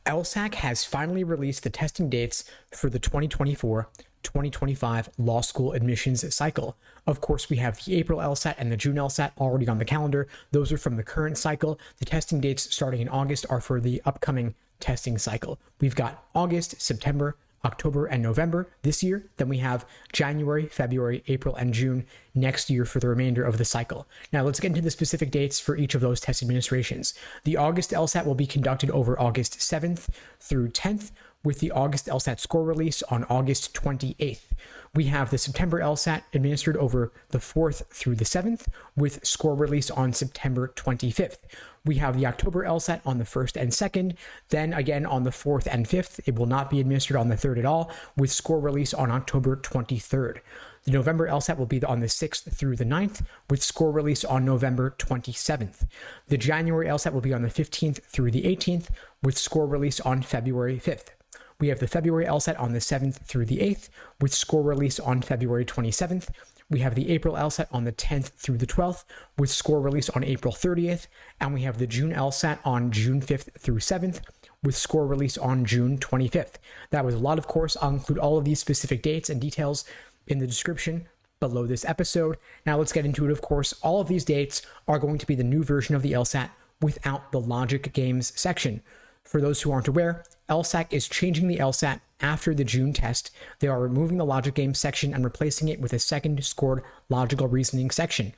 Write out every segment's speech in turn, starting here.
LSAC has finally released the testing dates for the 2024-2025 law school admissions cycle. Of course, we have the April LSAT and the June LSAT already on the calendar. Those are from the current cycle. The testing dates starting in August are for the upcoming testing cycle. We've got August, September, October, and November this year. Then we have January, February, April, and June next year for the remainder of the cycle. Now let's get into the specific dates for each of those test administrations. The August LSAT will be conducted over August 7th through 10th, with the August LSAT score release on August 28th. We have the September LSAT administered over the 4th through the 7th, with score release on September 25th. We have the October LSAT on the 1st and 2nd, then again on the 4th and 5th. It will not be administered on the 3rd at all, with score release on October 23rd. The November LSAT will be on the 6th through the 9th, with score release on November 27th. The January LSAT will be on the 15th through the 18th, with score release on February 5th. We have the February LSAT on the 7th through the 8th, with score release on February 27th. We have the April LSAT on the 10th through the 12th, with score release on April 30th. And we have the June LSAT on June 5th through 7th, with score release on June 25th. That was a lot, of course. I'll include all of these specific dates and details in the description below this episode. Now let's get into it. Of course, all of these dates are going to be the new version of the LSAT without the logic games section. For those who aren't aware, LSAC is changing the LSAT after the June test. They are removing the logic game section and replacing it with a second scored logical reasoning section.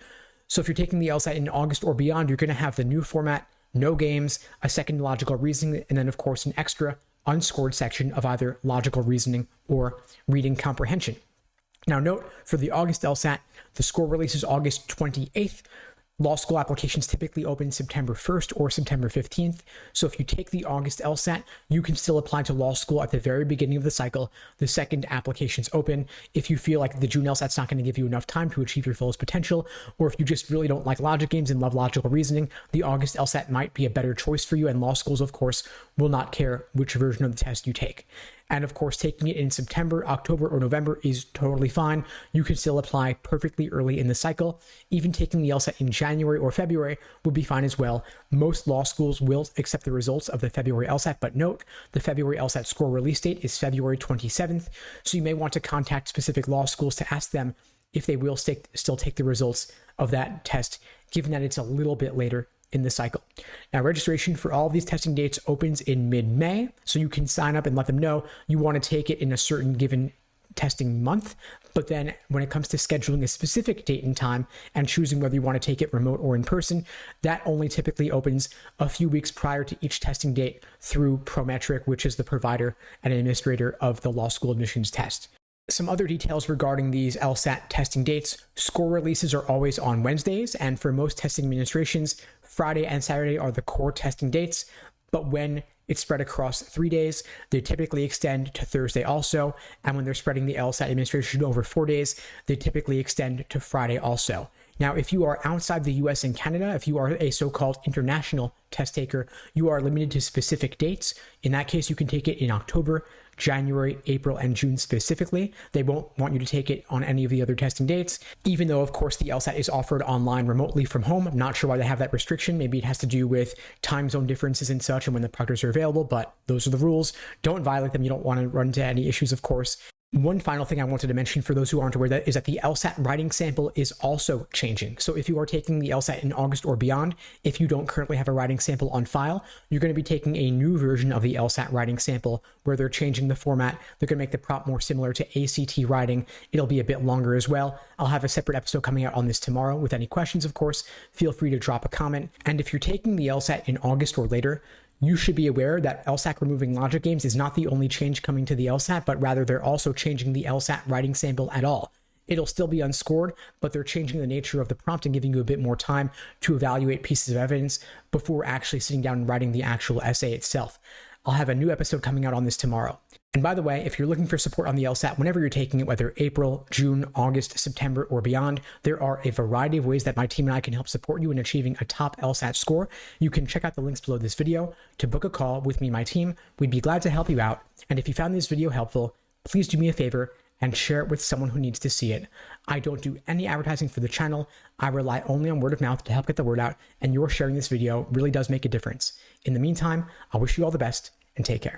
So if you're taking the LSAT in August or beyond, you're going to have the new format, no games, a second logical reasoning, and then of course an extra unscored section of either logical reasoning or reading comprehension. Now note, for the August LSAT, the score release is August 28th. Law school applications typically open September 1st or September 15th. So if you take the August LSAT, you can still apply to law school at the very beginning of the cycle. The second application's open. If you feel like the June LSAT's not going to give you enough time to achieve your fullest potential, or if you just really don't like logic games and love logical reasoning, the August LSAT might be a better choice for you, and law schools, of course, will not care which version of the test you take. And of course, taking it in September, October, or November is totally fine. You can still apply perfectly early in the cycle. Even taking the LSAT in January or February would be fine as well. Most law schools will accept the results of the February LSAT, but note, the February LSAT score release date is February 27th, so you may want to contact specific law schools to ask them if they will still take the results of that test, given that it's a little bit later in the cycle. Now, registration for all of these testing dates opens in mid-May, so you can sign up and let them know you want to take it in a certain given testing month. But then when it comes to scheduling a specific date and time and choosing whether you want to take it remote or in person, that only typically opens a few weeks prior to each testing date through Prometric, which is the provider and administrator of the law school admissions test. Some other details regarding these LSAT testing dates: score releases are always on Wednesdays, and for most testing administrations, Friday and Saturday are the core testing dates, but when it's spread across 3 days, they typically extend to Thursday also, and when they're spreading the LSAT administration over 4 days, they typically extend to Friday also. Now, if you are outside the US and Canada, if you are a so-called international test taker, you are limited to specific dates. In that case, you can take it in October, January, April, and June specifically. They won't want you to take it on any of the other testing dates, even though, of course, the LSAT is offered online remotely from home. I'm not sure why they have that restriction. Maybe it has to do with time zone differences and such and when the proctors are available, but those are the rules. Don't violate them. You don't want to run into any issues, of course. One final thing I wanted to mention for those who aren't aware is that the LSAT writing sample is also changing. So if you are taking the LSAT in August or beyond, if you don't currently have a writing sample on file, you're going to be taking a new version of the LSAT writing sample where they're changing the format. They're going to make the prop more similar to ACT writing. It'll be a bit longer as well. I'll have a separate episode coming out on this tomorrow. With any questions, of course, feel free to drop a comment. And if you're taking the LSAT in August or later, you should be aware that LSAC removing logic games is not the only change coming to the LSAT, but rather they're also changing the LSAT writing sample at all. It'll still be unscored, but they're changing the nature of the prompt and giving you a bit more time to evaluate pieces of evidence before actually sitting down and writing the actual essay itself. I'll have a new episode coming out on this tomorrow. And by the way, if you're looking for support on the LSAT, whenever you're taking it, whether April, June, August, September, or beyond, there are a variety of ways that my team and I can help support you in achieving a top LSAT score. You can check out the links below this video to book a call with me and my team. We'd be glad to help you out. And if you found this video helpful, please do me a favor and share it with someone who needs to see it. I don't do any advertising for the channel. I rely only on word of mouth to help get the word out, and your sharing this video really does make a difference. In the meantime, I wish you all the best, and take care.